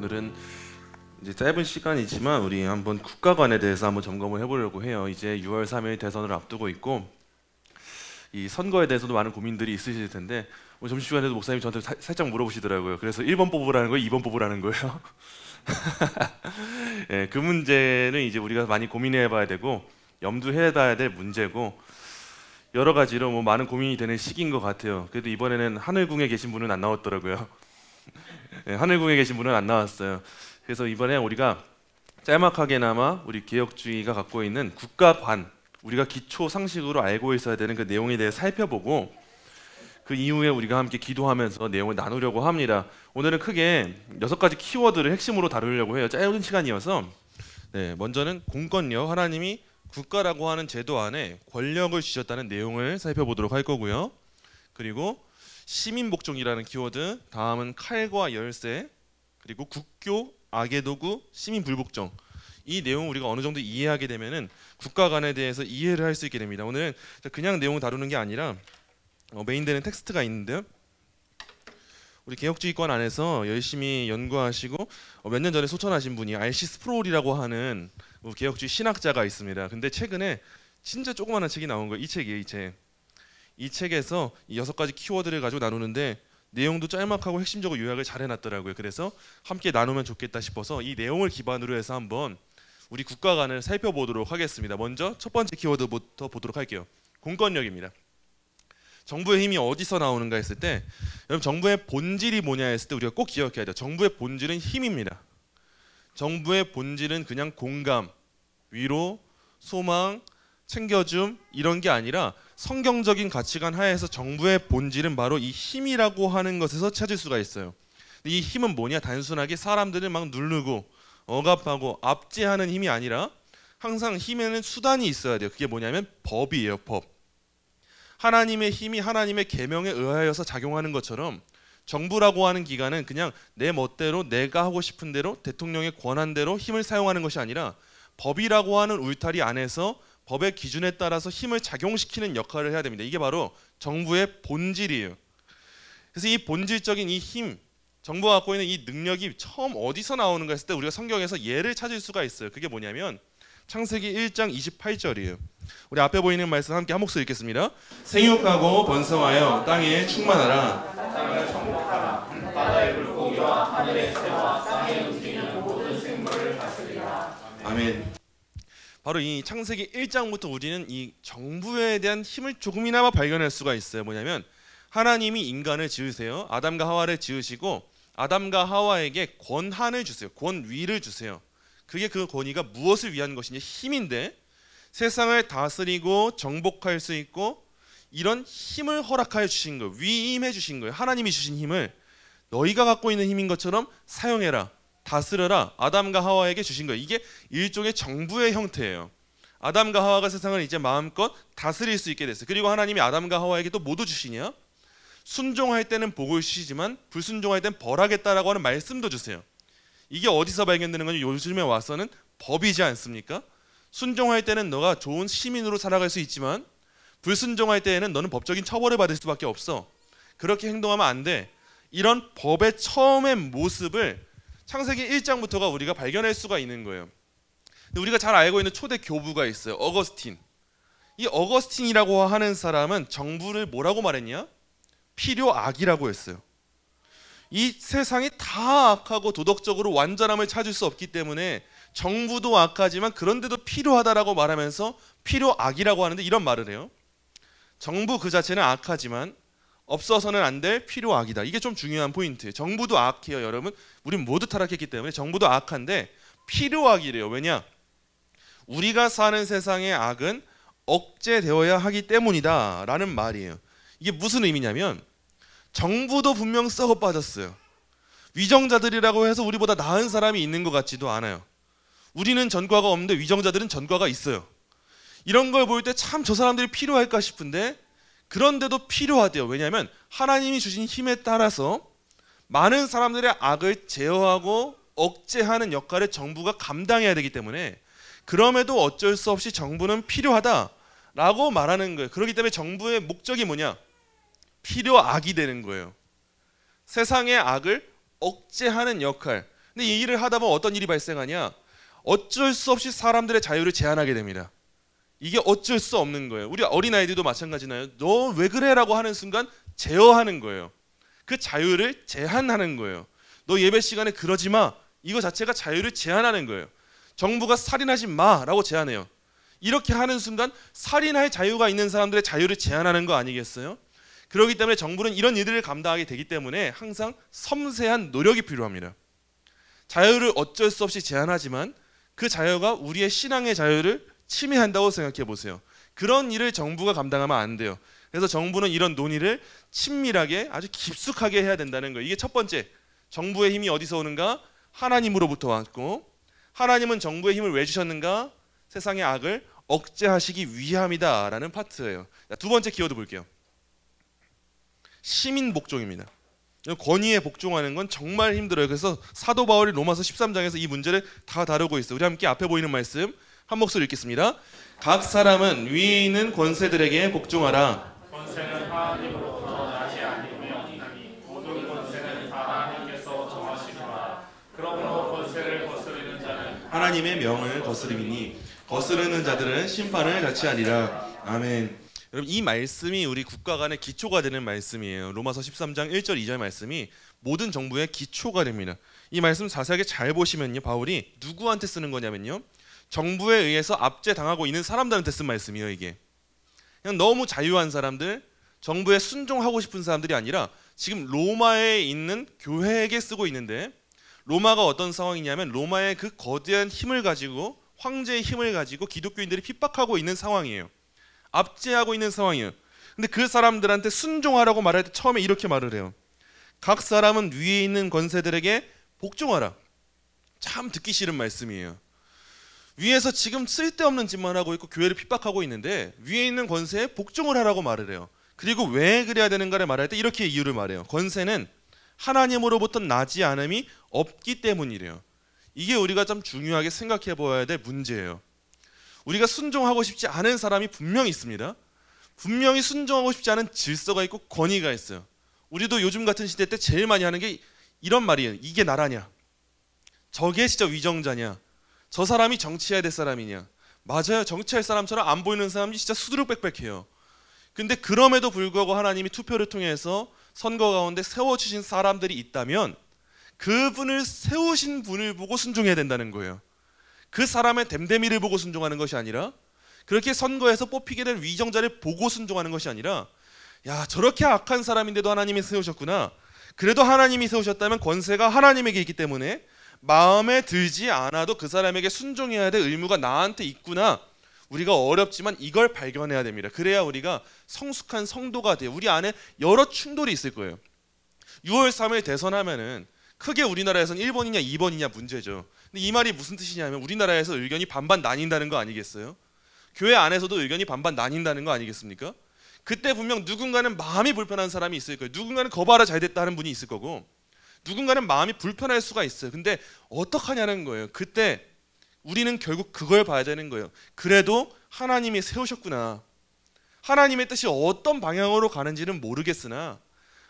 오늘은 이제 짧은 시간이지만 우리 한번 국가관에 대해서 한번 점검을 해보려고 해요. 이제 6월 3일 대선을 앞두고 있고 이 선거에 대해서도 많은 고민들이 있으실 텐데 오늘 점심시간에도 목사님이 저한테 살짝 물어보시더라고요. 그래서 1번 뽑으라는 거예요? 2번 뽑으라는 거예요? 네, 그 문제는 이제 우리가 많이 고민해봐야 되고 염두해봐야 될 문제고 여러 가지로 뭐 많은 고민이 되는 시기인 것 같아요. 그래도 이번에는 하늘궁에 계신 분은 안 나왔더라고요. 네, 하늘궁에 계신 분은 안 나왔어요. 그래서 이번에 우리가 짤막하게나마 우리 개혁주의가 갖고 있는 국가관, 우리가 기초 상식으로 알고 있어야 되는 그 내용에 대해 살펴보고 그 이후에 우리가 함께 기도하면서 내용을 나누려고 합니다. 오늘은 크게 6가지 키워드를 핵심으로 다루려고 해요. 짧은 시간이어서. 네, 먼저는 공권력, 하나님이 국가라고 하는 제도 안에 권력을 주셨다는 내용을 살펴보도록 할 거고요. 그리고 시민복종이라는 키워드, 다음은 칼과 열쇠, 그리고 국교, 악의 도구, 시민불복종. 이 내용 우리가 어느 정도 이해하게 되면은 국가관에 대해서 이해를 할 수 있게 됩니다. 오늘은 그냥 내용을 다루는 게 아니라 메인되는 텍스트가 있는데요. 우리 개혁주의권 안에서 열심히 연구하시고 몇 년 전에 소천하신 분이 R.C. 스프롤이라고 하는 개혁주의 신학자가 있습니다. 근데 최근에 진짜 조그마한 책이 나온 거예요. 이 책이에요, 이 책. 이 책에서 이 6가지 키워드를 가지고 나누는데 내용도 짤막하고 핵심적으로 요약을 잘 해놨더라고요. 그래서 함께 나누면 좋겠다 싶어서 이 내용을 기반으로 해서 한번 우리 국가관을 살펴보도록 하겠습니다. 먼저 첫 번째 키워드부터 보도록 할게요. 공권력입니다. 정부의 힘이 어디서 나오는가 했을 때, 여러분 정부의 본질이 뭐냐 했을 때 우리가 꼭 기억해야 돼요. 정부의 본질은 힘입니다. 정부의 본질은 그냥 공감, 위로, 소망, 챙겨줌 이런 게 아니라 성경적인 가치관 하에서 정부의 본질은 바로 이 힘이라고 하는 것에서 찾을 수가 있어요. 이 힘은 뭐냐? 단순하게 사람들을 막 누르고 억압하고 압제하는 힘이 아니라 항상 힘에는 수단이 있어야 돼요. 그게 뭐냐면 법이에요, 법. 하나님의 힘이 하나님의 계명에 의하여서 작용하는 것처럼 정부라고 하는 기관은 그냥 내 멋대로 내가 하고 싶은 대로 대통령의 권한대로 힘을 사용하는 것이 아니라 법이라고 하는 울타리 안에서 법의 기준에 따라서 힘을 작용시키는 역할을 해야 됩니다. 이게 바로 정부의 본질이에요. 그래서 이 본질적인 이 힘, 정부가 갖고 있는 이 능력이 처음 어디서 나오는가 했을 때 우리가 성경에서 예를 찾을 수가 있어요. 그게 뭐냐면 창세기 1장 28절이에요. 우리 앞에 보이는 말씀 함께 한 목소리 읽겠습니다. 생육하고 번성하여 땅에 충만하라. 땅을 정복하라. 바다의 물고기와 하늘의 새와 땅에 움직이는 모든 생물을 다스리라. 아멘. 바로 이 창세기 1장부터 우리는 이 정부에 대한 힘을 조금이나마 발견할 수가 있어요. 뭐냐면 하나님이 인간을 지으세요. 아담과 하와를 지으시고 아담과 하와에게 권한을 주세요. 권위를 주세요. 그게 그 권위가 무엇을 위한 것이냐? 힘인데 세상을 다스리고 정복할 수 있고 이런 힘을 허락하여 주신 거예요. 위임해 주신 거예요. 하나님이 주신 힘을 너희가 갖고 있는 힘인 것처럼 사용해라. 다스려라. 아담과 하와에게 주신 거예요. 이게 일종의 정부의 형태예요. 아담과 하와가 세상을 이제 마음껏 다스릴 수 있게 됐어요. 그리고 하나님이 아담과 하와에게 또 뭐 주시냐? 순종할 때는 복을 주시지만 불순종할 때는 벌하겠다라고 하는 말씀도 주세요. 이게 어디서 발견되는 건지 요즘에 와서는 법이지 않습니까? 순종할 때는 너가 좋은 시민으로 살아갈 수 있지만 불순종할 때에는 너는 법적인 처벌을 받을 수밖에 없어. 그렇게 행동하면 안 돼. 이런 법의 처음의 모습을 창세기 1장부터가 우리가 발견할 수가 있는 거예요. 근데 우리가 잘 알고 있는 초대 교부가 있어요. 어거스틴. 이 어거스틴이라고 하는 사람은 정부를 뭐라고 말했냐? 필요악이라고 했어요. 이 세상이 다 악하고 도덕적으로 완전함을 찾을 수 없기 때문에 정부도 악하지만 그런데도 필요하다라고 말하면서 필요악이라고 하는데 이런 말을 해요. 정부 그 자체는 악하지만 없어서는 안 될 필요악이다. 이게 좀 중요한 포인트예요. 정부도 악해요, 여러분. 우린 모두 타락했기 때문에 정부도 악한데 필요악이래요. 왜냐? 우리가 사는 세상의 악은 억제되어야 하기 때문이다 라는 말이에요. 이게 무슨 의미냐면 정부도 분명 썩어 빠졌어요. 위정자들이라고 해서 우리보다 나은 사람이 있는 것 같지도 않아요. 우리는 전과가 없는데 위정자들은 전과가 있어요. 이런 걸 볼 때 참 저 사람들이 필요할까 싶은데 그런데도 필요하대요. 왜냐하면 하나님이 주신 힘에 따라서 많은 사람들의 악을 제어하고 억제하는 역할을 정부가 감당해야 되기 때문에 그럼에도 어쩔 수 없이 정부는 필요하다라고 말하는 거예요. 그렇기 때문에 정부의 목적이 뭐냐? 필요악이 되는 거예요. 세상의 악을 억제하는 역할, 근데 이 일을 하다 보면 어떤 일이 발생하냐? 어쩔 수 없이 사람들의 자유를 제한하게 됩니다. 이게 어쩔 수 없는 거예요. 우리 어린아이들도 마찬가지나요? 너 왜 그래? 라고 하는 순간 제어하는 거예요. 그 자유를 제한하는 거예요. 너 예배 시간에 그러지 마. 이거 자체가 자유를 제한하는 거예요. 정부가 살인하지 마라고 제한해요. 이렇게 하는 순간 살인할 자유가 있는 사람들의 자유를 제한하는 거 아니겠어요? 그렇기 때문에 정부는 이런 일들을 감당하게 되기 때문에 항상 섬세한 노력이 필요합니다. 자유를 어쩔 수 없이 제한하지만 그 자유가 우리의 신앙의 자유를 침해한다고 생각해 보세요. 그런 일을 정부가 감당하면 안 돼요. 그래서 정부는 이런 논의를 친밀하게 아주 깊숙하게 해야 된다는 거예요. 이게 첫 번째, 정부의 힘이 어디서 오는가? 하나님으로부터 왔고, 하나님은 정부의 힘을 왜 주셨는가? 세상의 악을 억제하시기 위함이다 라는 파트예요. 두 번째 키워드 볼게요. 시민 복종입니다. 권위에 복종하는 건 정말 힘들어요. 그래서 사도 바울이 로마서 13장에서 이 문제를 다 다루고 있어요. 우리 함께 앞에 보이는 말씀 한 목소리 읽겠습니다. 각 사람은 위에 있는 권세들에게 복종하라. 권세는 하나님으로부터 나지 아니며 모든 권세는 다 하나님께서 정하시노라. 그러므로 권세를 거스르는 자는 하나님의 명을 거스름이니 거스르는 자들은 심판을 자취하리라. 아멘. 여러분, 이 말씀이 우리 국가 간의 기초가 되는 말씀이에요. 로마서 13장 1절 2절 말씀이 모든 정부의 기초가 됩니다. 이 말씀 자세하게 잘 보시면요, 바울이 누구한테 쓰는 거냐면요, 정부에 의해서 압제당하고 있는 사람들한테 쓴 말씀이에요. 이게 그냥 너무 자유한 사람들, 정부에 순종하고 싶은 사람들이 아니라 지금 로마에 있는 교회에게 쓰고 있는데, 로마가 어떤 상황이냐면 로마의 그 거대한 힘을 가지고, 황제의 힘을 가지고 기독교인들이 핍박하고 있는 상황이에요. 압제하고 있는 상황이에요. 근데 그 사람들한테 순종하라고 말할 때 처음에 이렇게 말을 해요. 각 사람은 위에 있는 권세들에게 복종하라. 참 듣기 싫은 말씀이에요. 위에서 지금 쓸데없는 짓만 하고 있고 교회를 핍박하고 있는데 위에 있는 권세에 복종을 하라고 말을 해요. 그리고 왜 그래야 되는가를 말할 때 이렇게 이유를 말해요. 권세는 하나님으로부터 나지 않음이 없기 때문이래요. 이게 우리가 좀 중요하게 생각해 보아야 될 문제예요. 우리가 순종하고 싶지 않은 사람이 분명히 있습니다. 분명히 순종하고 싶지 않은 질서가 있고 권위가 있어요. 우리도 요즘 같은 시대 때 제일 많이 하는 게 이런 말이에요. 이게 나라냐? 저게 진짜 위정자냐? 저 사람이 정치해야 될 사람이냐? 맞아요. 정치할 사람처럼 안 보이는 사람이 진짜 수두룩빽빽해요. 근데 그럼에도 불구하고 하나님이 투표를 통해서 선거 가운데 세워주신 사람들이 있다면 그분을 세우신 분을 보고 순종해야 된다는 거예요. 그 사람의 됨됨이를 보고 순종하는 것이 아니라, 그렇게 선거에서 뽑히게 된 위정자를 보고 순종하는 것이 아니라, 야, 저렇게 악한 사람인데도 하나님이 세우셨구나. 그래도 하나님이 세우셨다면 권세가 하나님에게 있기 때문에 마음에 들지 않아도 그 사람에게 순종해야 될 의무가 나한테 있구나. 우리가 어렵지만 이걸 발견해야 됩니다. 그래야 우리가 성숙한 성도가 돼요. 우리 안에 여러 충돌이 있을 거예요. 6월 3일 대선하면은 크게 우리나라에서는 1번이냐 2번이냐 문제죠. 근데 이 말이 무슨 뜻이냐면 우리나라에서 의견이 반반 나뉜다는 거 아니겠어요? 교회 안에서도 의견이 반반 나뉜다는 거 아니겠습니까? 그때 분명 누군가는 마음이 불편한 사람이 있을 거예요. 누군가는 거봐라 잘됐다 하는 분이 있을 거고, 누군가는 마음이 불편할 수가 있어요. 근데 어떡하냐는 거예요. 그때 우리는 결국 그걸 봐야 되는 거예요. 그래도 하나님이 세우셨구나. 하나님의 뜻이 어떤 방향으로 가는지는 모르겠으나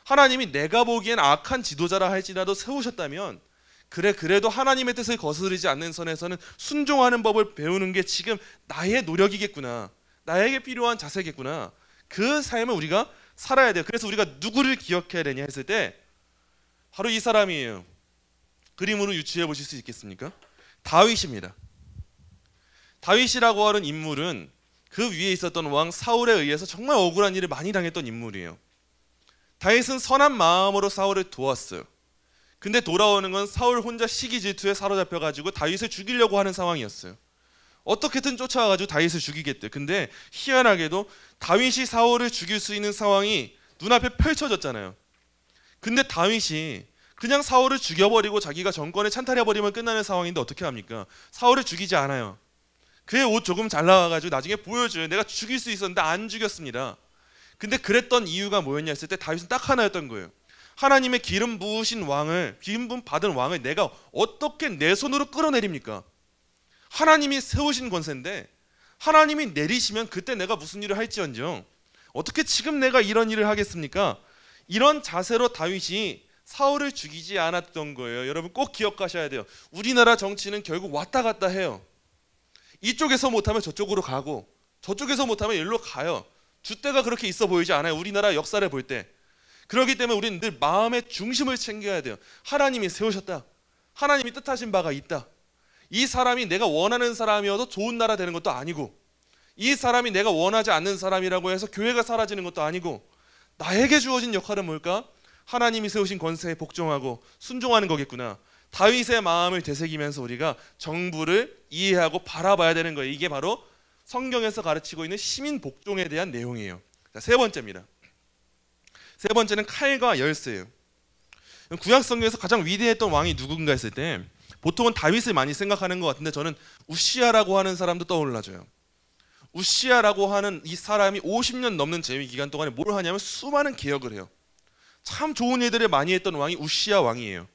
하나님이 내가 보기엔 악한 지도자라 할지라도 세우셨다면, 그래 그래도 하나님의 뜻을 거스르지 않는 선에서는 순종하는 법을 배우는 게 지금 나의 노력이겠구나. 나에게 필요한 자세겠구나. 그 삶을 우리가 살아야 돼요. 그래서 우리가 누구를 기억해야 되냐 했을 때 바로 이 사람이에요. 그림으로 유추해 보실 수 있겠습니까? 다윗입니다. 다윗이라고 하는 인물은 그 위에 있었던 왕 사울에 의해서 정말 억울한 일을 많이 당했던 인물이에요. 다윗은 선한 마음으로 사울을 도왔어요. 근데 돌아오는 건 사울 혼자 시기 질투에 사로잡혀가지고 다윗을 죽이려고 하는 상황이었어요. 어떻게든 쫓아와가지고 다윗을 죽이겠대. 근데 희한하게도 다윗이 사울을 죽일 수 있는 상황이 눈앞에 펼쳐졌잖아요. 근데 다윗이 그냥 사울을 죽여버리고 자기가 정권을 찬탈해버리면 끝나는 상황인데 어떻게 합니까? 사울을 죽이지 않아요. 그의 옷 조금 잘 나와가지고 나중에 보여줘요. 내가 죽일 수 있었는데 안 죽였습니다. 근데 그랬던 이유가 뭐였냐 했을 때 다윗은 딱 하나였던 거예요. 하나님의 기름 부으신 왕을, 기름 부음 받은 왕을 내가 어떻게 내 손으로 끌어내립니까? 하나님이 세우신 권세인데 하나님이 내리시면 그때 내가 무슨 일을 할지언정 어떻게 지금 내가 이런 일을 하겠습니까? 이런 자세로 다윗이 사울을 죽이지 않았던 거예요. 여러분 꼭 기억하셔야 돼요. 우리나라 정치는 결국 왔다 갔다 해요. 이쪽에서 못하면 저쪽으로 가고 저쪽에서 못하면 여기로 가요. 줏대가 그렇게 있어 보이지 않아요. 우리나라 역사를 볼 때. 그렇기 때문에 우리는 늘 마음의 중심을 챙겨야 돼요. 하나님이 세우셨다. 하나님이 뜻하신 바가 있다. 이 사람이 내가 원하는 사람이어도 좋은 나라 되는 것도 아니고, 이 사람이 내가 원하지 않는 사람이라고 해서 교회가 사라지는 것도 아니고, 나에게 주어진 역할은 뭘까? 하나님이 세우신 권세에 복종하고 순종하는 거겠구나. 다윗의 마음을 되새기면서 우리가 정부를 이해하고 바라봐야 되는 거예요. 이게 바로 성경에서 가르치고 있는 시민 복종에 대한 내용이에요. 자, 세 번째입니다. 세 번째는 칼과 열쇠예요. 구약 성경에서 가장 위대했던 왕이 누군가 했을 때 보통은 다윗을 많이 생각하는 것 같은데, 저는 우시아라고 하는 사람도 떠올라져요. 우시아라고 하는 이 사람이 50년 넘는 재위 기간 동안에 뭘 하냐면 수많은 개혁을 해요. 참 좋은 일들을 많이 했던 왕이 우시아 왕이에요.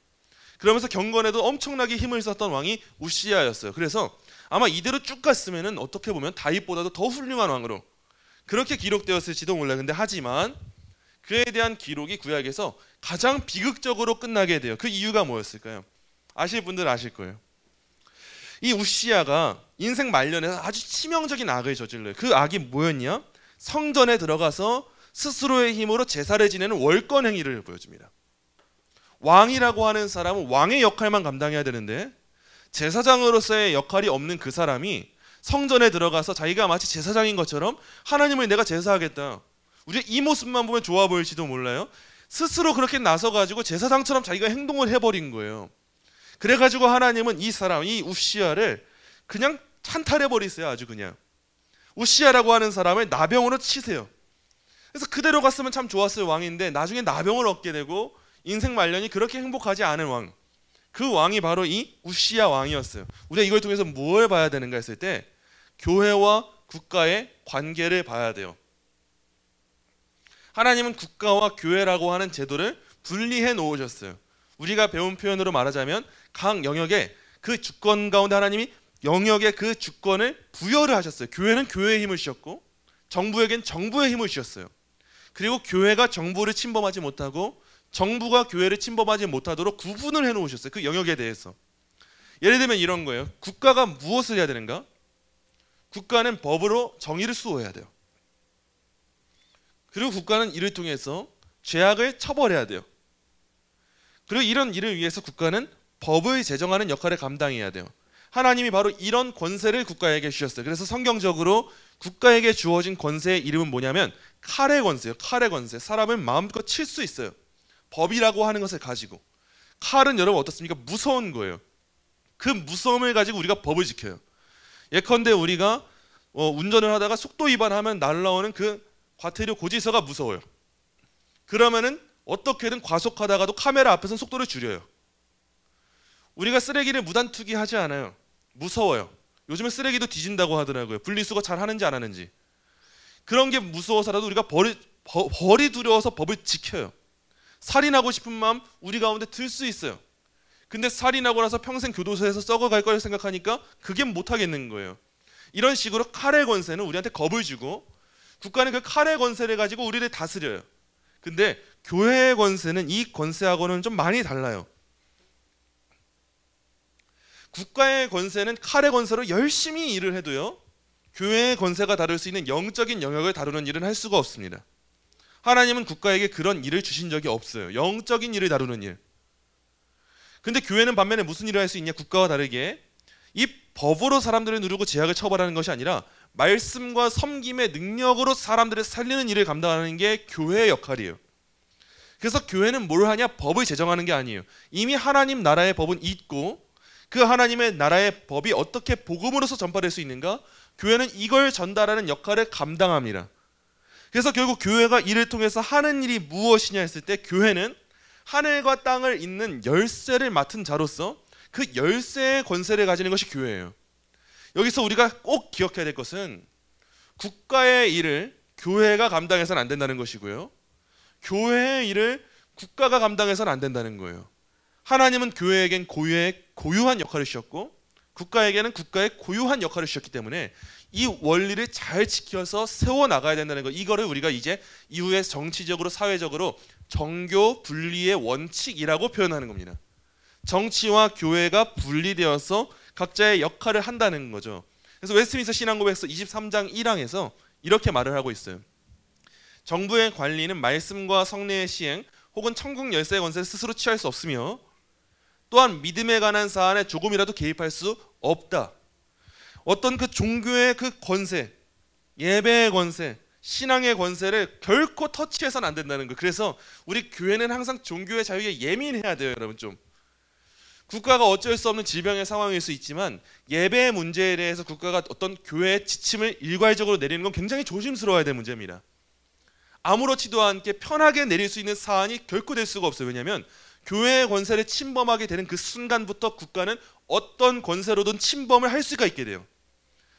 그러면서 경건에도 엄청나게 힘을 썼던 왕이 우시아였어요. 그래서 아마 이대로 쭉 갔으면 어떻게 보면 다윗보다도 더 훌륭한 왕으로 그렇게 기록되었을지도 몰라요. 근데 하지만 그에 대한 기록이 구약에서 가장 비극적으로 끝나게 돼요. 그 이유가 뭐였을까요? 아실 분들 아실 거예요. 이 우시아가 인생 말년에 아주 치명적인 악을 저질러요. 그 악이 뭐였냐? 성전에 들어가서 스스로의 힘으로 제사를 지내는 월권 행위를 보여줍니다. 왕이라고 하는 사람은 왕의 역할만 감당해야 되는데, 제사장으로서의 역할이 없는 그 사람이 성전에 들어가서 자기가 마치 제사장인 것처럼 하나님을 내가 제사하겠다. 우리 이 모습만 보면 좋아 보일지도 몰라요. 스스로 그렇게 나서가지고 제사장처럼 자기가 행동을 해버린 거예요. 그래가지고 하나님은 이 사람, 이 우시아를 그냥 찬탈해버리세요. 아주 그냥 우시아라고 하는 사람을 나병으로 치세요. 그래서 그대로 갔으면 참 좋았을 왕인데 나중에 나병을 얻게 되고 인생 말년이 그렇게 행복하지 않은 왕, 그 왕이 바로 이 우시아 왕이었어요. 우리가 이걸 통해서 뭘 봐야 되는가 했을 때 교회와 국가의 관계를 봐야 돼요. 하나님은 국가와 교회라고 하는 제도를 분리해 놓으셨어요. 우리가 배운 표현으로 말하자면 각 영역에 그 주권 가운데 하나님이 영역에 그 주권을 부여를 하셨어요. 교회는 교회의 힘을 주셨고 정부에겐 정부의 힘을 주셨어요. 그리고 교회가 정부를 침범하지 못하고 정부가 교회를 침범하지 못하도록 구분을 해놓으셨어요. 그 영역에 대해서. 예를 들면 이런 거예요. 국가가 무엇을 해야 되는가? 국가는 법으로 정의를 수호해야 돼요. 그리고 국가는 이를 통해서 죄악을 처벌해야 돼요. 그리고 이런 일을 위해서 국가는 법을 제정하는 역할을 감당해야 돼요. 하나님이 바로 이런 권세를 국가에게 주셨어요. 그래서 성경적으로 국가에게 주어진 권세의 이름은 뭐냐면 칼의 권세예요. 칼의 권세. 사람을 마음껏 칠 수 있어요. 법이라고 하는 것을 가지고. 칼은 여러분 어떻습니까? 무서운 거예요. 그 무서움을 가지고 우리가 법을 지켜요. 예컨대 우리가 운전을 하다가 속도 위반하면 날라오는 그 과태료 고지서가 무서워요. 그러면은 어떻게든 과속하다가도 카메라 앞에서는 속도를 줄여요. 우리가 쓰레기를 무단 투기하지 않아요. 무서워요. 요즘에 쓰레기도 뒤진다고 하더라고요. 분리수거 잘 하는지 안 하는지. 그런 게 무서워서라도 우리가 벌이 두려워서 법을 지켜요. 살인하고 싶은 마음 우리 가운데 들 수 있어요. 근데 살인하고 나서 평생 교도소에서 썩어갈 걸 생각하니까 그게 못하겠는 거예요. 이런 식으로 칼의 권세는 우리한테 겁을 주고 국가는 그 칼의 권세를 가지고 우리를 다스려요. 근데 교회의 권세는 이 권세하고는 좀 많이 달라요. 국가의 권세는 칼의 권세로 열심히 일을 해도요, 교회의 권세가 다룰 수 있는 영적인 영역을 다루는 일은 할 수가 없습니다. 하나님은 국가에게 그런 일을 주신 적이 없어요. 영적인 일을 다루는 일. 근데 교회는 반면에 무슨 일을 할 수 있냐? 국가와 다르게 이 법으로 사람들을 누르고 제약을 처벌하는 것이 아니라 말씀과 섬김의 능력으로 사람들을 살리는 일을 감당하는 게 교회의 역할이에요. 그래서 교회는 뭘 하냐? 법을 제정하는 게 아니에요. 이미 하나님 나라의 법은 있고 그 하나님의 나라의 법이 어떻게 복음으로서 전파될 수 있는가? 교회는 이걸 전달하는 역할을 감당합니다. 그래서 결국 교회가 이를 통해서 하는 일이 무엇이냐 했을 때 교회는 하늘과 땅을 잇는 열쇠를 맡은 자로서 그 열쇠의 권세를 가지는 것이 교회예요. 여기서 우리가 꼭 기억해야 될 것은 국가의 일을 교회가 감당해서는 안 된다는 것이고요, 교회의 일을 국가가 감당해서는 안 된다는 거예요. 하나님은 교회에겐 고유한 역할을 주셨고 국가에게는 국가의 고유한 역할을 주셨기 때문에 이 원리를 잘 지켜서 세워 나가야 된다는 거. 이거를 우리가 이제 이후에 정치적으로 사회적으로 정교 분리의 원칙이라고 표현하는 겁니다. 정치와 교회가 분리되어서 각자의 역할을 한다는 거죠. 그래서 웨스트민스터 신앙고백서 23장 1항에서 이렇게 말을 하고 있어요. 정부의 관리는 말씀과 성례의 시행 혹은 천국 열쇠의 권세를 스스로 취할 수 없으며 또한 믿음에 관한 사안에 조금이라도 개입할 수 없다. 어떤 그 종교의 그 권세, 예배의 권세, 신앙의 권세를 결코 터치해서는 안 된다는 거예요. 그래서 우리 교회는 항상 종교의 자유에 예민해야 돼요, 여러분. 좀 국가가 어쩔 수 없는 질병의 상황일 수 있지만 예배의 문제에 대해서 국가가 어떤 교회의 지침을 일괄적으로 내리는 건 굉장히 조심스러워야 될 문제입니다. 아무렇지도 않게 편하게 내릴 수 있는 사안이 결코 될 수가 없어요. 왜냐하면 교회의 권세를 침범하게 되는 그 순간부터 국가는 어떤 권세로든 침범을 할 수가 있게 돼요.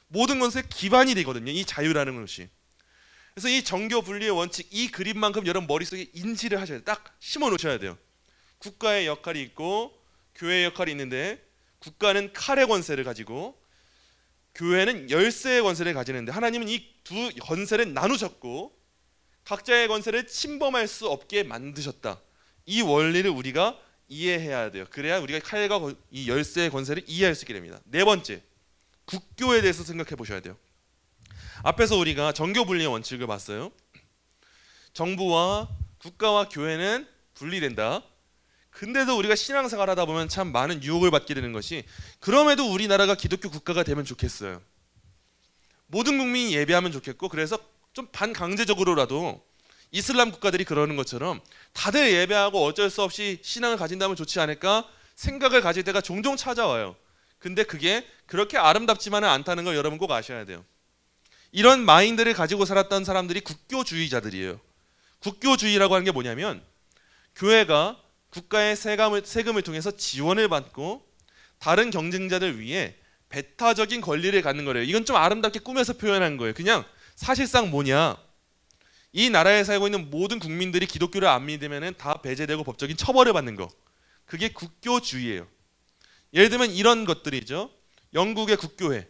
모든 것의 기반이 되거든요, 이 자유라는 것이. 그래서 이 정교 분리의 원칙, 이 그림만큼 여러분 머릿속에 인지를 하셔야 돼요. 딱 심어 놓으셔야 돼요. 국가의 역할이 있고 교회의 역할이 있는데, 국가는 칼의 권세를 가지고 교회는 열쇠의 권세를 가지는데, 하나님은 이 두 권세를 나누셨고 각자의 권세를 침범할 수 없게 만드셨다. 이 원리를 우리가 이해해야 돼요. 그래야 우리가 칼과 이 열쇠의 권세를 이해할 수 있게 됩니다. 네 번째, 국교에 대해서 생각해 보셔야 돼요. 앞에서 우리가 정교 분리의 원칙을 봤어요. 정부와 국가와 교회는 분리된다. 근데도 우리가 신앙생활 하다 보면 참 많은 유혹을 받게 되는 것이, 그럼에도 우리나라가 기독교 국가가 되면 좋겠어요. 모든 국민이 예배하면 좋겠고, 그래서 좀 반강제적으로라도 이슬람 국가들이 그러는 것처럼 다들 예배하고 어쩔 수 없이 신앙을 가진다면 좋지 않을까 생각을 가질 때가 종종 찾아와요. 근데 그게 그렇게 아름답지만은 않다는 걸 여러분 꼭 아셔야 돼요. 이런 마인드를 가지고 살았던 사람들이 국교주의자들이에요. 국교주의라고 하는 게 뭐냐면, 교회가 국가의 세금을 통해서 지원을 받고 다른 경쟁자들 위해 배타적인 권리를 갖는 거래요. 이건 좀 아름답게 꾸며서 표현한 거예요. 그냥 사실상 뭐냐, 이 나라에 살고 있는 모든 국민들이 기독교를 안 믿으면 다 배제되고 법적인 처벌을 받는 거. 그게 국교주의예요. 예를 들면 이런 것들이죠. 영국의 국교회.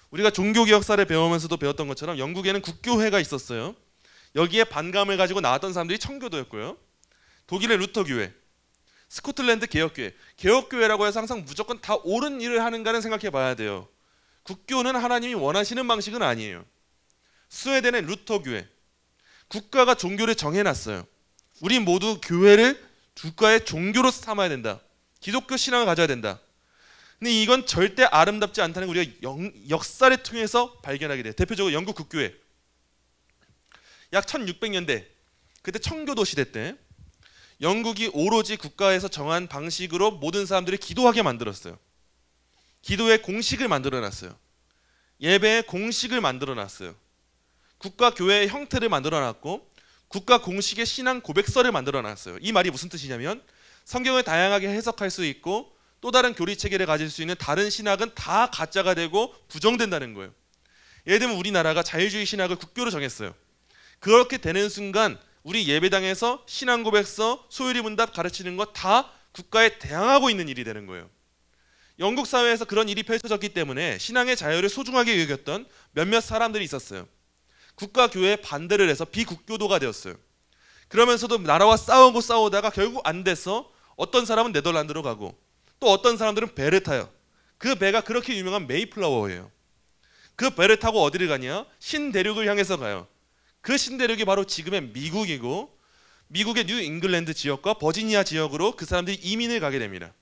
우리가 종교개 역사를 배우면서도 배웠던 것처럼 영국에는 국교회가 있었어요. 여기에 반감을 가지고 나왔던 사람들이 청교도였고요. 독일의 루터교회, 스코틀랜드 개혁교회. 개혁교회라고 해서 항상 무조건 다 옳은 일을 하는가는 생각해 봐야 돼요. 국교는 하나님이 원하시는 방식은 아니에요. 스웨덴의 루터교회. 국가가 종교를 정해놨어요. 우리 모두 교회를 국가의 종교로 삼아야 된다. 기독교 신앙을 가져야 된다. 근데 이건 절대 아름답지 않다는 걸 우리가 역사를 통해서 발견하게 돼요. 대표적으로 영국 국교회. 약 1600년대, 그때 청교도 시대 때 영국이 오로지 국가에서 정한 방식으로 모든 사람들이 기도하게 만들었어요. 기도의 공식을 만들어놨어요. 예배의 공식을 만들어놨어요. 국가 교회의 형태를 만들어놨고 국가 공식의 신앙 고백서를 만들어놨어요. 이 말이 무슨 뜻이냐면, 성경을 다양하게 해석할 수 있고 또 다른 교리 체계를 가질 수 있는 다른 신학은 다 가짜가 되고 부정된다는 거예요. 예를 들면 우리나라가 자유주의 신학을 국교로 정했어요. 그렇게 되는 순간 우리 예배당에서 신앙 고백서, 소유리 문답 가르치는 거 다 국가에 대항하고 있는 일이 되는 거예요. 영국 사회에서 그런 일이 펼쳐졌기 때문에 신앙의 자유를 소중하게 여겼던 몇몇 사람들이 있었어요. 국가 교회에 반대를 해서 비국교도가 되었어요. 그러면서도 나라와 싸우다가 결국 안 돼서 어떤 사람은 네덜란드로 가고 또 어떤 사람들은 배를 타요. 그 배가 그렇게 유명한 메이플라워예요. 그 배를 타고 어디를 가냐? 신대륙을 향해서 가요. 그 신대륙이 바로 지금의 미국이고, 미국의 뉴 잉글랜드 지역과 버지니아 지역으로 그 사람들이 이민을 가게 됩니다.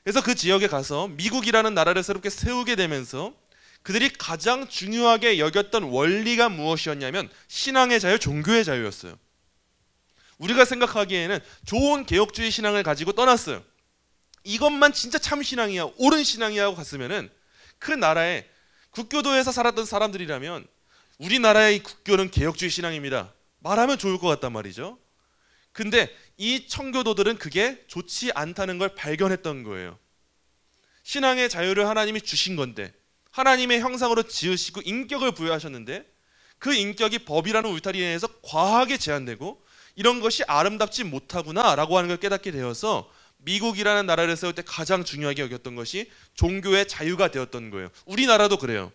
그래서 그 지역에 가서 미국이라는 나라를 새롭게 세우게 되면서 그들이 가장 중요하게 여겼던 원리가 무엇이었냐면 신앙의 자유, 종교의 자유였어요. 우리가 생각하기에는 좋은 개혁주의 신앙을 가지고 떠났어요. 이것만 진짜 참 신앙이야, 옳은 신앙이야 하고 갔으면은 그 나라에 국교도에서 살았던 사람들이라면 우리나라의 국교는 개혁주의 신앙입니다 말하면 좋을 것 같단 말이죠. 근데 이 청교도들은 그게 좋지 않다는 걸 발견했던 거예요. 신앙의 자유를 하나님이 주신 건데, 하나님의 형상으로 지으시고 인격을 부여하셨는데 그 인격이 법이라는 울타리에 의해서 과하게 제한되고 이런 것이 아름답지 못하구나 라고 하는 걸 깨닫게 되어서 미국이라는 나라를 세울 때 가장 중요하게 여겼던 것이 종교의 자유가 되었던 거예요. 우리나라도 그래요.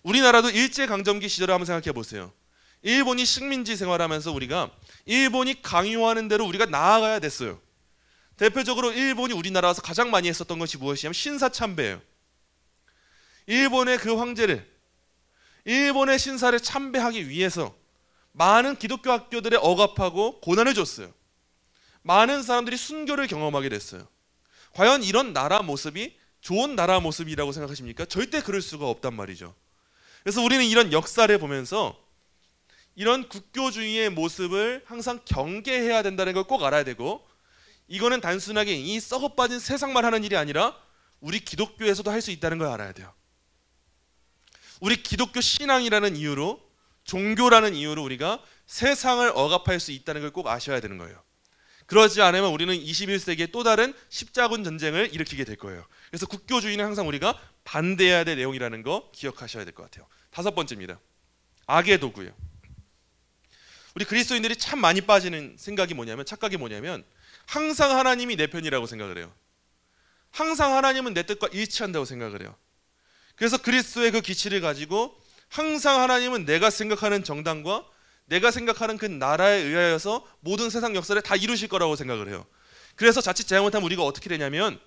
우리나라도 일제강점기 시절을 한번 생각해 보세요. 일본이 식민지 생활하면서 우리가 일본이 강요하는 대로 우리가 나아가야 됐어요. 대표적으로 일본이 우리나라 와서 가장 많이 했었던 것이 무엇이냐면 신사참배예요. 일본의 그 황제를, 일본의 신사를 참배하기 위해서 많은 기독교 학교들에 억압하고 고난을 줬어요. 많은 사람들이 순교를 경험하게 됐어요. 과연 이런 나라 모습이 좋은 나라 모습이라고 생각하십니까? 절대 그럴 수가 없단 말이죠. 그래서 우리는 이런 역사를 보면서 이런 국교주의의 모습을 항상 경계해야 된다는 걸 꼭 알아야 되고, 이거는 단순하게 이 썩어빠진 세상만 하는 일이 아니라 우리 기독교에서도 할 수 있다는 걸 알아야 돼요. 우리 기독교 신앙이라는 이유로, 종교라는 이유로 우리가 세상을 억압할 수 있다는 걸 꼭 아셔야 되는 거예요. 그러지 않으면 우리는 21세기에 또 다른 십자군 전쟁을 일으키게 될 거예요. 그래서 국교주의는 항상 우리가 반대해야 될 내용이라는 거 기억하셔야 될 것 같아요. 5번째입니다. 악의 도구예요. 우리 그리스도인들이 참 많이 빠지는 생각이 뭐냐면, 착각이 뭐냐면 항상 하나님이 내 편이라고 생각을 해요. 항상 하나님은 내 뜻과 일치한다고 생각을 해요. 그래서 그리스도의 그 기치를 가지고 항상 하나님은 내가 생각하는 정당과 내가 생각하는 그 나라에 의하여서 모든 세상 역사를 다 이루실 거라고 생각을 해요. 그래서 자칫 잘못하면 우리가 어떻게 되냐면,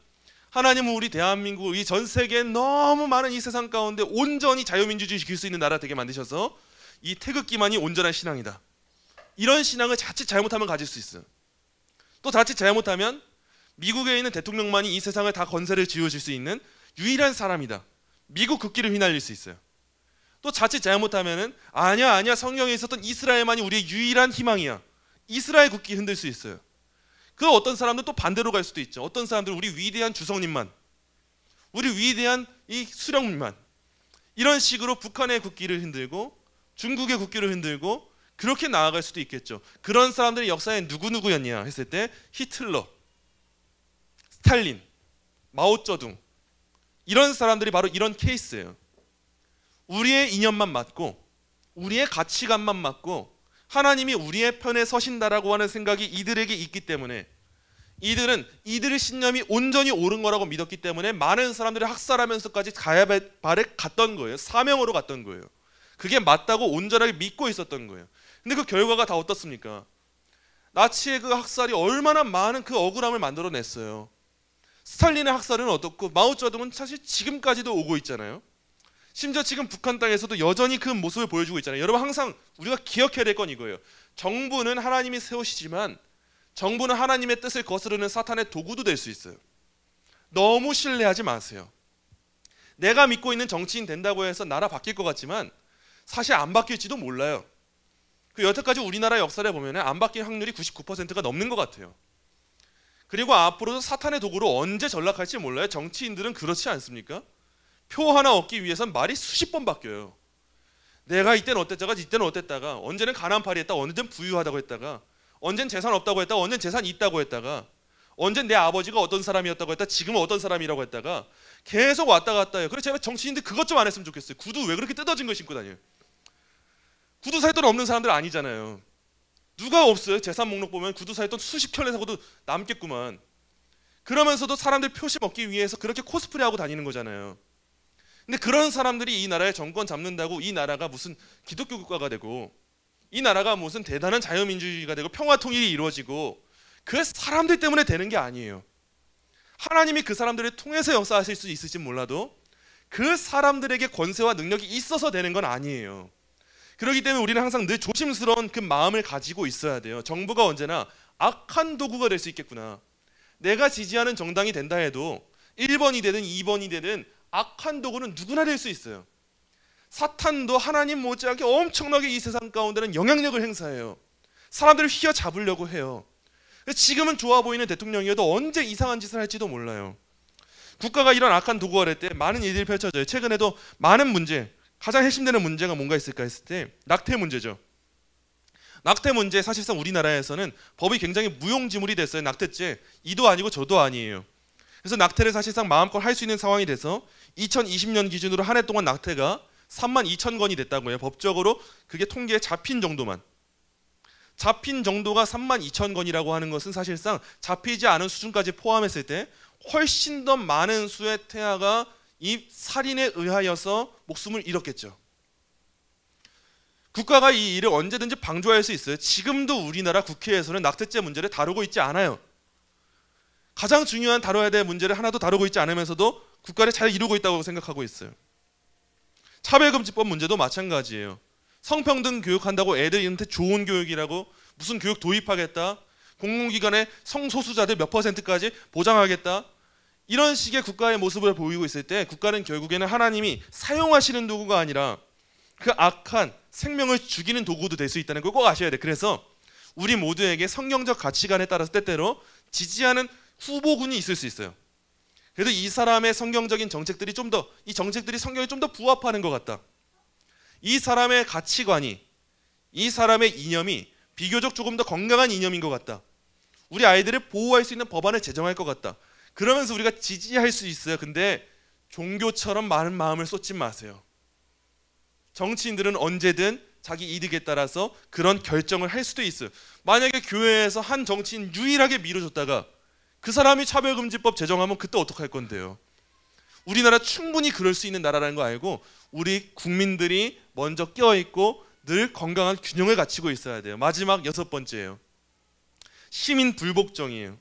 하나님은 우리 대한민국, 이 전 세계에 너무 많은 이 세상 가운데 온전히 자유민주주의 지킬 수 있는 나라 되게 만드셔서 이 태극기만이 온전한 신앙이다, 이런 신앙을 자칫 잘못하면 가질 수 있어요. 또 자칫 잘못하면 미국에 있는 대통령만이 이 세상을 다 건세를 지어줄 수 있는 유일한 사람이다, 미국 국기를 휘날릴 수 있어요. 또 자칫 잘못하면은 아니야 성경에 있었던 이스라엘만이 우리의 유일한 희망이야, 이스라엘 국기 흔들 수 있어요. 그 어떤 사람들 또 반대로 갈 수도 있죠. 어떤 사람들 우리 위대한 주성님만, 우리 위대한 이 수령님만, 이런 식으로 북한의 국기를 흔들고 중국의 국기를 흔들고 그렇게 나아갈 수도 있겠죠. 그런 사람들이 역사에 누구였냐 했을 때 히틀러, 스탈린, 마오쩌둥, 이런 사람들이 바로 이런 케이스예요. 우리의 이념만 맞고 우리의 가치관만 맞고 하나님이 우리의 편에 서신다라고 하는 생각이 이들에게 있기 때문에, 이들은 이들의 신념이 온전히 옳은 거라고 믿었기 때문에 많은 사람들이 학살하면서까지 가야발에 갔던 거예요. 사명으로 갔던 거예요. 그게 맞다고 온전하게 믿고 있었던 거예요. 근데 그 결과가 다 어떻습니까? 나치의 그 학살이 얼마나 많은 그 억울함을 만들어냈어요. 스탈린의 학살은 어떻고 마오쩌둥은 사실 지금까지도 오고 있잖아요. 심지어 지금 북한 땅에서도 여전히 그 모습을 보여주고 있잖아요. 여러분, 항상 우리가 기억해야 될 건 이거예요. 정부는 하나님이 세우시지만 정부는 하나님의 뜻을 거스르는 사탄의 도구도 될 수 있어요. 너무 신뢰하지 마세요. 내가 믿고 있는 정치인 된다고 해서 나라 바뀔 것 같지만 사실 안 바뀔지도 몰라요. 그 여태까지 우리나라 역사를 보면 안 바뀔 확률이 99%가 넘는 것 같아요. 그리고 앞으로도 사탄의 도구로 언제 전락할지 몰라요. 정치인들은 그렇지 않습니까? 표 하나 얻기 위해선 말이 수십 번 바뀌어요. 내가 이때는 어땠다가 이때는 어땠다가, 언제는 가난팔이 했다, 언제는 부유하다고 했다가, 언제는 재산 없다고 했다가, 언제는 재산 있다고 했다가, 언제는 내 아버지가 어떤 사람이었다고 했다가 지금은 어떤 사람이라고 했다가 계속 왔다 갔다 해요. 그래서 제발 정치인들 그것 좀 안 했으면 좋겠어요. 구두 왜 그렇게 뜯어진 거 신고 다녀요? 구두 살 돈 없는 사람들 아니잖아요. 누가 없어요? 재산 목록 보면 구두 살 돈 수십 켤레 사고도 남겠구만. 그러면서도 사람들 표시 먹기 위해서 그렇게 코스프레하고 다니는 거잖아요. 근데 그런 사람들이 이 나라의 정권 잡는다고 이 나라가 무슨 기독교 국가가 되고 이 나라가 무슨 대단한 자유민주주의가 되고 평화 통일이 이루어지고 그 사람들 때문에 되는 게 아니에요. 하나님이 그 사람들을 통해서 역사하실 수 있을지 몰라도 그 사람들에게 권세와 능력이 있어서 되는 건 아니에요. 그렇기 때문에 우리는 항상 늘 조심스러운 그 마음을 가지고 있어야 돼요. 정부가 언제나 악한 도구가 될 수 있겠구나. 내가 지지하는 정당이 된다 해도 1번이 되든 2번이 되든 악한 도구는 누구나 될 수 있어요. 사탄도 하나님 못지않게 엄청나게 이 세상 가운데는 영향력을 행사해요. 사람들을 휘어잡으려고 해요. 지금은 좋아 보이는 대통령이어도 언제 이상한 짓을 할지도 몰라요. 국가가 이런 악한 도구가 될 때 많은 일들이 펼쳐져요. 최근에도 많은 문제, 가장 핵심되는 문제가 뭔가 있을까 했을 때 낙태 문제죠. 낙태 문제, 사실상 우리나라에서는 법이 굉장히 무용지물이 됐어요. 낙태죄, 이도 아니고 저도 아니에요. 그래서 낙태를 사실상 마음껏 할 수 있는 상황이 돼서 2020년 기준으로 한 해 동안 낙태가 32,000건이 됐다고 해요. 법적으로 그게 통계에 잡힌 정도만. 잡힌 정도가 32,000건이라고 하는 것은 사실상 잡히지 않은 수준까지 포함했을 때 훨씬 더 많은 수의 태아가 이 살인에 의하여서 목숨을 잃었겠죠. 국가가 이 일을 언제든지 방조할 수 있어요. 지금도 우리나라 국회에서는 낙태죄 문제를 다루고 있지 않아요. 가장 중요한 다뤄야 될 문제를 하나도 다루고 있지 않으면서도 국가를 잘 이루고 있다고 생각하고 있어요. 차별금지법 문제도 마찬가지예요. 성평등 교육한다고 애들한테 좋은 교육이라고 무슨 교육 도입하겠다, 공공기관의 성소수자들 몇 %까지 보장하겠다, 이런 식의 국가의 모습을 보이고 있을 때 국가는 결국에는 하나님이 사용하시는 도구가 아니라 그 악한 생명을 죽이는 도구도 될 수 있다는 걸 꼭 아셔야 돼요. 그래서 우리 모두에게 성경적 가치관에 따라서 때때로 지지하는 후보군이 있을 수 있어요. 그래도 이 사람의 성경적인 정책들이 좀 더, 이 정책들이 성경에 좀 더 부합하는 것 같다, 이 사람의 가치관이, 이 사람의 이념이 비교적 조금 더 건강한 이념인 것 같다, 우리 아이들을 보호할 수 있는 법안을 제정할 것 같다, 그러면서 우리가 지지할 수 있어요. 근데 종교처럼 많은 마음을 쏟지 마세요. 정치인들은 언제든 자기 이득에 따라서 그런 결정을 할 수도 있어요. 만약에 교회에서 한 정치인 유일하게 밀어줬다가 그 사람이 차별금지법 제정하면 그때 어떡할 건데요? 우리나라 충분히 그럴 수 있는 나라라는 거 알고 우리 국민들이 먼저 껴있고 늘 건강한 균형을 갖추고 있어야 돼요. 마지막 6번째예요. 시민 불복종이에요.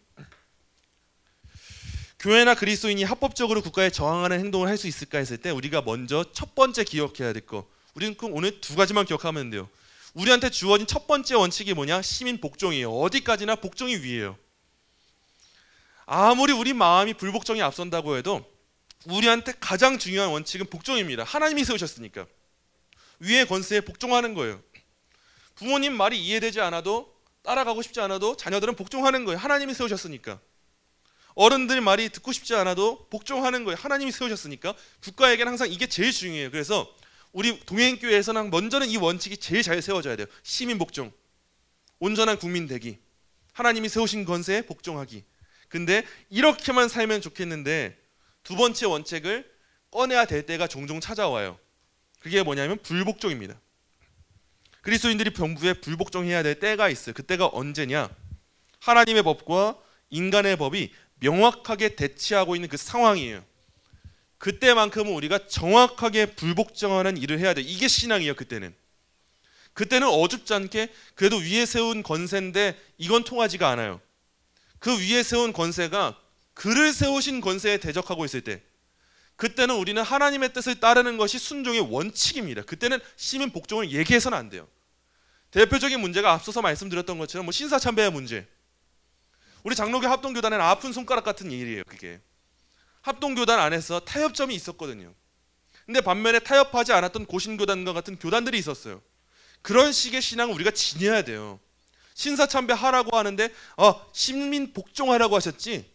교회나 그리스도인이 합법적으로 국가에 저항하는 행동을 할 수 있을까 했을 때 우리가 먼저 첫 번째 기억해야 될 거, 우리는 오늘 2가지만 기억하면 돼요. 우리한테 주어진 첫 번째 원칙이 뭐냐? 시민 복종이에요. 어디까지나 복종이 위에요. 아무리 우리 마음이 불복종에 앞선다고 해도 우리한테 가장 중요한 원칙은 복종입니다. 하나님이 세우셨으니까 위의 권세에 복종하는 거예요. 부모님 말이 이해되지 않아도, 따라가고 싶지 않아도 자녀들은 복종하는 거예요. 하나님이 세우셨으니까. 어른들 말이 듣고 싶지 않아도 복종하는 거예요. 하나님이 세우셨으니까. 국가에게는 항상 이게 제일 중요해요. 그래서 우리 동행교회에서는 먼저는 이 원칙이 제일 잘 세워져야 돼요. 시민 복종, 온전한 국민 되기, 하나님이 세우신 권세에 복종하기. 근데 이렇게만 살면 좋겠는데 두 번째 원칙을 꺼내야 될 때가 종종 찾아와요. 그게 뭐냐면 불복종입니다. 그리스도인들이 정부에 불복종해야 될 때가 있어요. 그때가 언제냐? 하나님의 법과 인간의 법이 명확하게 대치하고 있는 그 상황이에요. 그때만큼은 우리가 정확하게 불복종하는 일을 해야 돼요. 이게 신앙이에요. 그때는 어줍지 않게 그래도 위에 세운 권세인데 이건 통하지가 않아요. 그 위에 세운 권세가 그를 세우신 권세에 대적하고 있을 때, 그때는 우리는 하나님의 뜻을 따르는 것이 순종의 원칙입니다. 그때는 시민 복종을 얘기해서는 안 돼요. 대표적인 문제가 앞서서 말씀드렸던 것처럼 뭐 신사참배의 문제, 우리 장로교 합동교단에는 아픈 손가락 같은 일이에요. 그게 합동교단 안에서 타협점이 있었거든요. 근데 반면에 타협하지 않았던 고신교단과 같은 교단들이 있었어요. 그런 식의 신앙을 우리가 지녀야 돼요. 신사참배 하라고 하는데 시민 복종하라고 하셨지,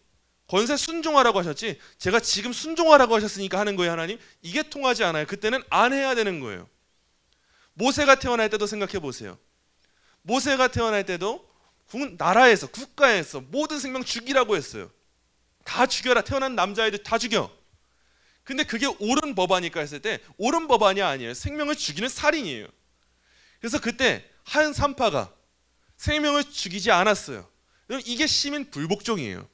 권세 순종하라고 하셨지, 제가 지금 순종하라고 하셨으니까 하는 거예요. 하나님, 이게 통하지 않아요. 그때는 안 해야 되는 거예요. 모세가 태어날 때도 생각해 보세요. 모세가 태어날 때도 나라에서, 국가에서 모든 생명 죽이라고 했어요. 다 죽여라, 태어난 남자애들 다 죽여. 근데 그게 옳은 법안일까 했을 때 옳은 법안이 아니에요. 생명을 죽이는 살인이에요. 그래서 그때 한 산파가 생명을 죽이지 않았어요. 이게 시민 불복종이에요.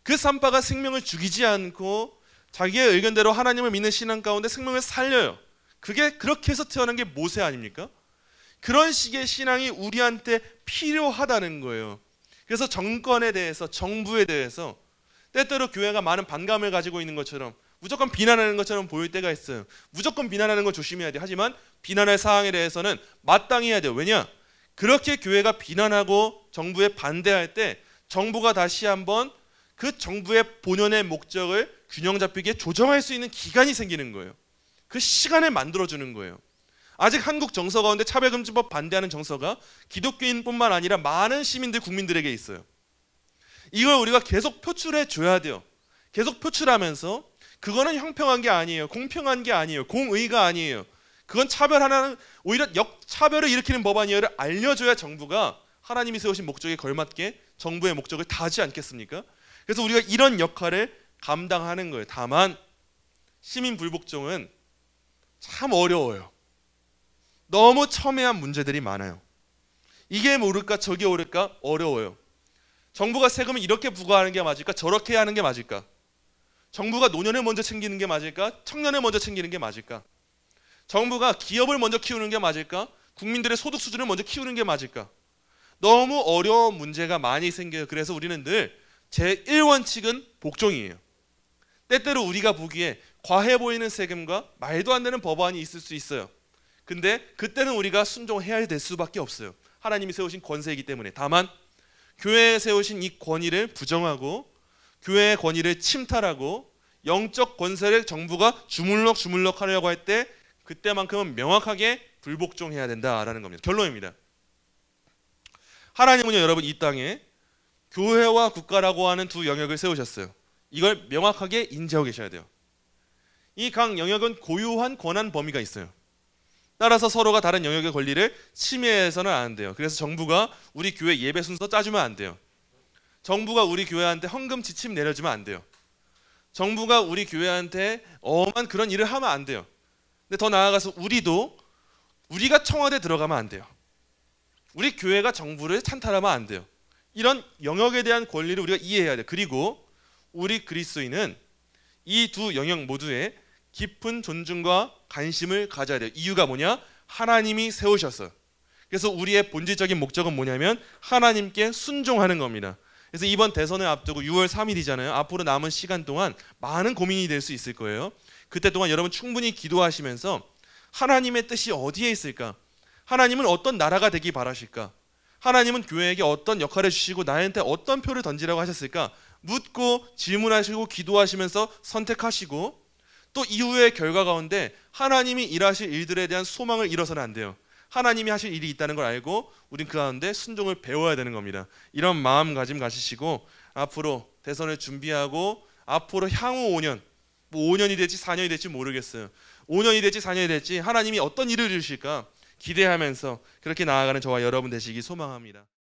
그 산파가 생명을 죽이지 않고 자기의 의견대로 하나님을 믿는 신앙 가운데 생명을 살려요. 그게 그렇게 해서 태어난 게 모세 아닙니까? 그런 식의 신앙이 우리한테 필요하다는 거예요. 그래서 정권에 대해서, 정부에 대해서 때때로 교회가 많은 반감을 가지고 있는 것처럼, 무조건 비난하는 것처럼 보일 때가 있어요. 무조건 비난하는 건 조심해야 돼요. 하지만 비난할 사항에 대해서는 마땅히 해야 돼요. 왜냐? 그렇게 교회가 비난하고 정부에 반대할 때 정부가 다시 한번 그 정부의 본연의 목적을 균형 잡히게 조정할 수 있는 기간이 생기는 거예요. 그 시간을 만들어주는 거예요. 아직 한국 정서 가운데 차별금지법 반대하는 정서가 기독교인뿐만 아니라 많은 시민들, 국민들에게 있어요. 이걸 우리가 계속 표출해 줘야 돼요. 계속 표출하면서 그거는 형평한 게 아니에요. 공평한 게 아니에요. 공의가 아니에요. 그건 차별하는, 오히려 역차별을 일으키는 법안이에요를 알려줘야 정부가 하나님이 세우신 목적에 걸맞게 정부의 목적을 다하지 않겠습니까? 그래서 우리가 이런 역할을 감당하는 거예요. 다만 시민 불복종은 참 어려워요. 너무 첨예한 문제들이 많아요. 이게 옳을까 저게 옳을까 어려워요. 정부가 세금을 이렇게 부과하는 게 맞을까 저렇게 하는 게 맞을까? 정부가 노년을 먼저 챙기는 게 맞을까 청년을 먼저 챙기는 게 맞을까? 정부가 기업을 먼저 키우는 게 맞을까 국민들의 소득 수준을 먼저 키우는 게 맞을까? 너무 어려운 문제가 많이 생겨요. 그래서 우리는 늘 제1원칙은 복종이에요. 때때로 우리가 보기에 과해 보이는 세금과 말도 안 되는 법안이 있을 수 있어요. 근데 그때는 우리가 순종해야 될 수밖에 없어요. 하나님이 세우신 권세이기 때문에. 다만 교회에 세우신 이 권위를 부정하고 교회의 권위를 침탈하고 영적 권세를 정부가 주물럭 하려고 할 때 그때만큼은 명확하게 불복종해야 된다라는 겁니다. 결론입니다. 하나님은요, 여러분, 이 땅에 교회와 국가라고 하는 두 영역을 세우셨어요. 이걸 명확하게 인지하고 계셔야 돼요. 이 각 영역은 고유한 권한 범위가 있어요. 따라서 서로가 다른 영역의 권리를 침해해서는 안 돼요. 그래서 정부가 우리 교회 예배 순서 짜주면 안 돼요. 정부가 우리 교회한테 헌금 지침 내려주면 안 돼요. 정부가 우리 교회한테 엄한 그런 일을 하면 안 돼요. 근데 더 나아가서 우리가 청와대 들어가면 안 돼요. 우리 교회가 정부를 찬탈하면 안 돼요. 이런 영역에 대한 권리를 우리가 이해해야 돼요. 그리고 우리 그리스도인은 이 두 영역 모두에 깊은 존중과 관심을 가져야 돼요. 이유가 뭐냐? 하나님이 세우셨어요. 그래서 우리의 본질적인 목적은 뭐냐면 하나님께 순종하는 겁니다. 그래서 이번 대선을 앞두고 6월 3일이잖아요. 앞으로 남은 시간 동안 많은 고민이 될 수 있을 거예요. 그때 동안 여러분 충분히 기도하시면서 하나님의 뜻이 어디에 있을까? 하나님은 어떤 나라가 되기 바라실까? 하나님은 교회에게 어떤 역할을 주시고 나한테 어떤 표를 던지라고 하셨을까? 묻고 질문하시고 기도하시면서 선택하시고 또 이후의 결과 가운데 하나님이 일하실 일들에 대한 소망을 잃어서는 안 돼요. 하나님이 하실 일이 있다는 걸 알고 우린 그 가운데 순종을 배워야 되는 겁니다. 이런 마음가짐 가지시고 앞으로 대선을 준비하고 앞으로 향후 5년, 뭐 5년이 될지 4년이 될지 모르겠어요. 5년이 될지 4년이 될지 하나님이 어떤 일을 주실까 기대하면서 그렇게 나아가는 저와 여러분 되시기 소망합니다.